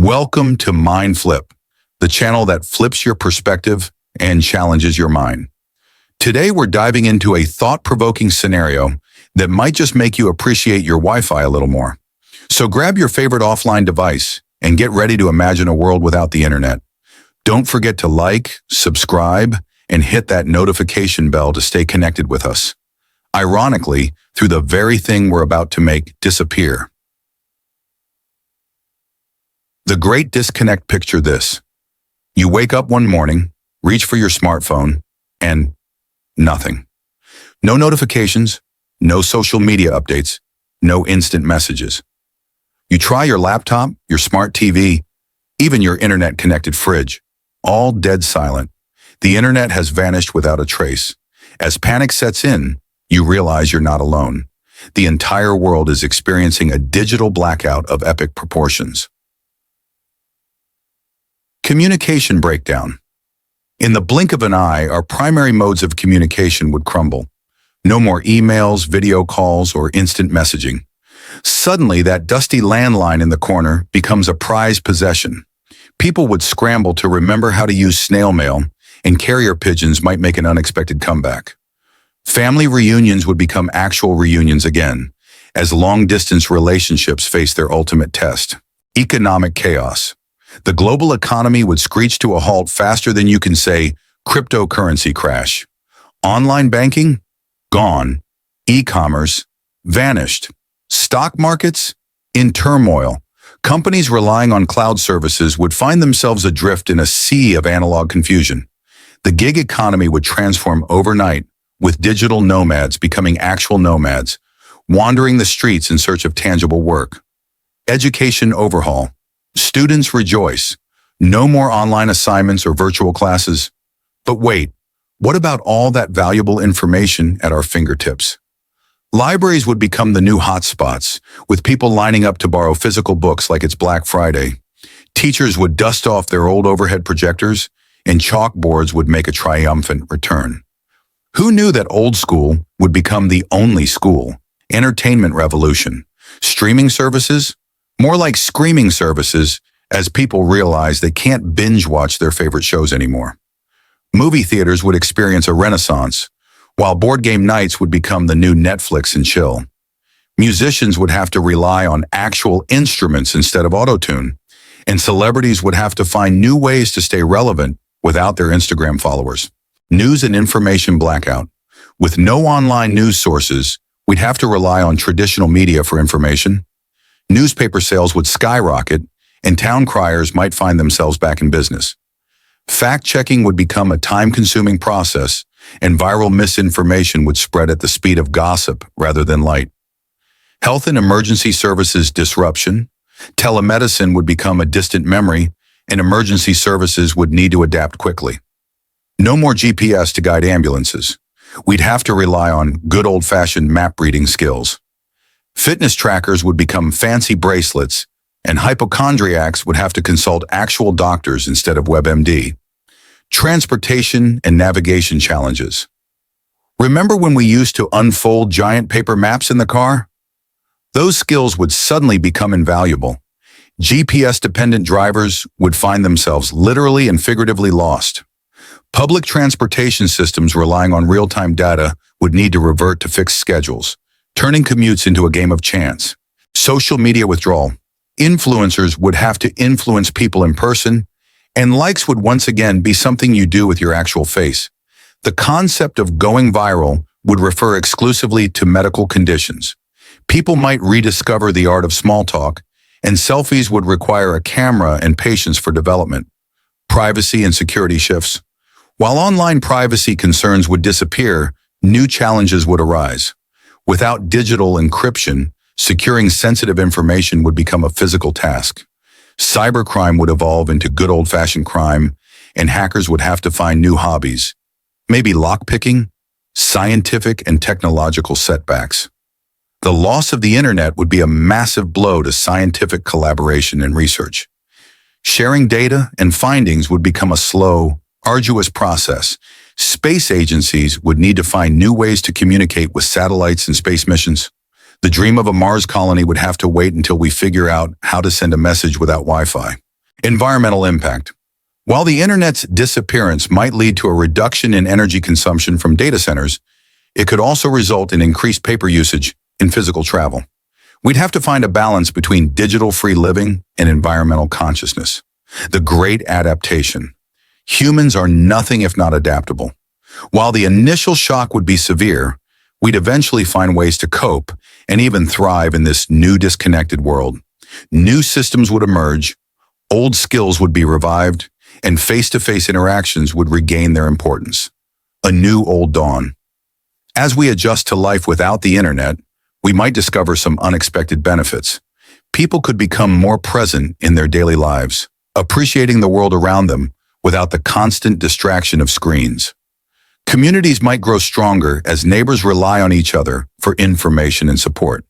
Welcome to Mind Flip, the channel that flips your perspective and challenges your mind. Today we're diving into a thought-provoking scenario that might just make you appreciate your Wi-Fi a little more. So grab your favorite offline device and get ready to imagine a world without the internet. Don't forget to like, subscribe, and hit that notification bell to stay connected with us. Ironically, through the very thing we're about to make disappear. The Great Disconnect. Picture this. You wake up one morning, reach for your smartphone, and nothing. No notifications, no social media updates, no instant messages. You try your laptop, your smart TV, even your internet-connected fridge, all dead silent. The internet has vanished without a trace. As panic sets in, you realize you're not alone. The entire world is experiencing a digital blackout of epic proportions. Communication breakdown. In the blink of an eye, our primary modes of communication would crumble. No more emails, video calls, or instant messaging. Suddenly, that dusty landline in the corner becomes a prized possession. People would scramble to remember how to use snail mail, and carrier pigeons might make an unexpected comeback. Family reunions would become actual reunions again, as long-distance relationships face their ultimate test. Economic chaos. The global economy would screech to a halt faster than you can say, cryptocurrency crash. Online banking? Gone. E-commerce? Vanished. Stock markets? In turmoil. Companies relying on cloud services would find themselves adrift in a sea of analog confusion. The gig economy would transform overnight, with digital nomads becoming actual nomads, wandering the streets in search of tangible work. Education overhaul. Students rejoice. No more online assignments or virtual classes. But wait, what about all that valuable information at our fingertips? Libraries would become the new hotspots, with people lining up to borrow physical books like it's Black Friday. Teachers would dust off their old overhead projectors, and chalkboards would make a triumphant return. Who knew that old school would become the only school? Entertainment revolution. Streaming services? More like screaming services, as people realize they can't binge watch their favorite shows anymore. Movie theaters would experience a renaissance, while board game nights would become the new Netflix and chill. Musicians would have to rely on actual instruments instead of autotune, and celebrities would have to find new ways to stay relevant without their Instagram followers. News and information blackout. With no online news sources, we'd have to rely on traditional media for information. Newspaper sales would skyrocket, and town criers might find themselves back in business. Fact-checking would become a time-consuming process, and viral misinformation would spread at the speed of gossip rather than light. Health and emergency services disruption. Telemedicine would become a distant memory, and emergency services would need to adapt quickly. No more GPS to guide ambulances. We'd have to rely on good old-fashioned map-reading skills. Fitness trackers would become fancy bracelets, and hypochondriacs would have to consult actual doctors instead of WebMD. Transportation and navigation challenges. Remember when we used to unfold giant paper maps in the car? Those skills would suddenly become invaluable. GPS-dependent drivers would find themselves literally and figuratively lost. Public transportation systems relying on real-time data would need to revert to fixed schedules, turning commutes into a game of chance. Social media withdrawal. Influencers would have to influence people in person, and likes would once again be something you do with your actual face. The concept of going viral would refer exclusively to medical conditions. People might rediscover the art of small talk, and selfies would require a camera and patience for development. Privacy and security shifts. While online privacy concerns would disappear, new challenges would arise. Without digital encryption, securing sensitive information would become a physical task. Cybercrime would evolve into good old-fashioned crime, and hackers would have to find new hobbies. Maybe lockpicking, scientific and technological setbacks. The loss of the internet would be a massive blow to scientific collaboration and research. Sharing data and findings would become a slow, arduous process. Space agencies would need to find new ways to communicate with satellites and space missions. The dream of a Mars colony would have to wait until we figure out how to send a message without Wi-Fi. Environmental impact. While the internet's disappearance might lead to a reduction in energy consumption from data centers, it could also result in increased paper usage in physical travel. We'd have to find a balance between digital-free living and environmental consciousness. The great adaptation. Humans are nothing if not adaptable. While the initial shock would be severe, we'd eventually find ways to cope and even thrive in this new disconnected world. New systems would emerge, old skills would be revived, and face-to-face interactions would regain their importance. A new old dawn. As we adjust to life without the internet, we might discover some unexpected benefits. People could become more present in their daily lives, appreciating the world around them without the constant distraction of screens. Communities might grow stronger as neighbors rely on each other for information and support.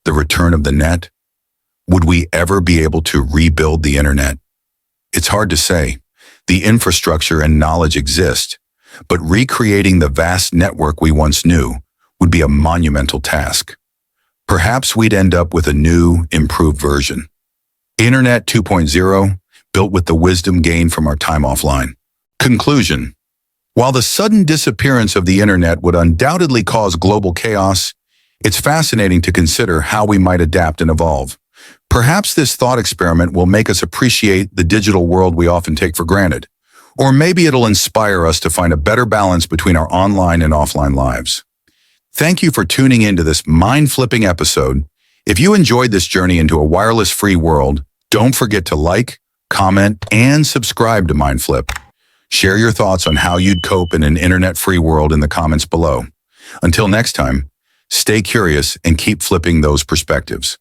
The return of the net? Would we ever be able to rebuild the internet? It's hard to say. The infrastructure and knowledge exist, but recreating the vast network we once knew would be a monumental task. Perhaps we'd end up with a new, improved version. Internet 2.0, built with the wisdom gained from our time offline. Conclusion. While the sudden disappearance of the internet would undoubtedly cause global chaos, it's fascinating to consider how we might adapt and evolve. Perhaps this thought experiment will make us appreciate the digital world we often take for granted. Or maybe it'll inspire us to find a better balance between our online and offline lives. Thank you for tuning into this mind-flipping episode. If you enjoyed this journey into a wireless-free world, don't forget to like, comment, and subscribe to MindFlip. Share your thoughts on how you'd cope in an internet-free world in the comments below. Until next time, stay curious and keep flipping those perspectives.